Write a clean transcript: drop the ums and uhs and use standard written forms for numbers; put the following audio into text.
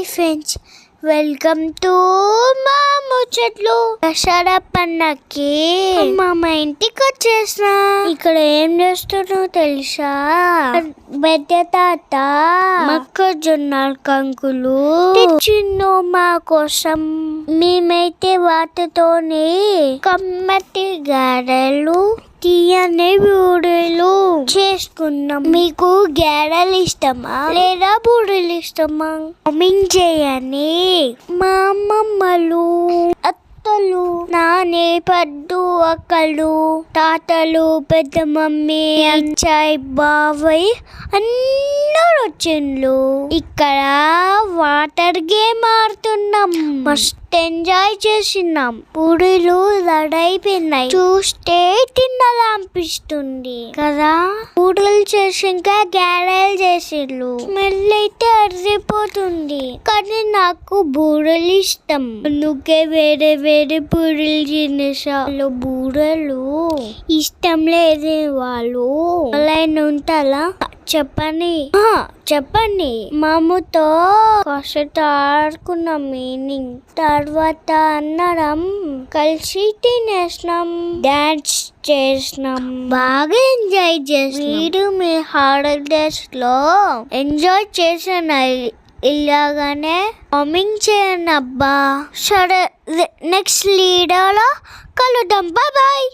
Hi friends, welcome to మా ముచ్చట్లు. దసరా పండక్కి మా ఇంటికి వచ్చేసిన. ఇక్కడ ఏం చేస్తున్నావు తెలుసా? పెద్ద తాత మొక్కజొన్న కంకులు తెచ్చిండు మా కోసం. మేమైతే వాటితోనే కమ్మటి గారెలు తీయని బూరెలు చేసుకున్నాం. మీకు గారెలు ఇష్టమా లేదా బూరెలు ఇష్టమా? కామెంట్ చేయండి. మా అమ్మమ్మలు, అత్తలు, నానే పద్దు అక్కలు, తాతలు, పెద్ద మమ్మీ, అచ్చాయి, బాబాయ్ అందరూ వచ్చిండ్రు. ఇక్కడ వాటర్ గేమ్ ఆడుతున్నాం. మస్తు ఎంజాయ్ చేసినాం. పూరీలు రెడీ అయిపోయినాయి. చూస్తే తినాలనిపిస్తుంది కదా. పూరీలు చేసి ఇంకా గారెలు చేసిళ్ళు. స్మెల్ అయితే అరిపోతుంది, కానీ నాకు బూరెలు ఇష్టం. అందుకే వేరే వేరే పూరీలు తినేసాలు. బూరెలు ఇష్టం లేదు వాళ్ళు అలా ఉంటారా? చెప్పండి. మామతో కాసేపు ఆడుకున్నాం. మీనింగ్ తర్వాత అన్నడం కలిసి తినేసినాం, డాన్స్ చేసినాం, బాగా ఎంజాయ్ చేసినాం. మీరు మీ హాలిడేస్ లో ఎంజాయ్ చేసిన ఇలాగానే కామెంట్ చేయండి అబ్బా. సరే, నెక్స్ట్ వీడియోలో కలుద్దాం. బాయ్.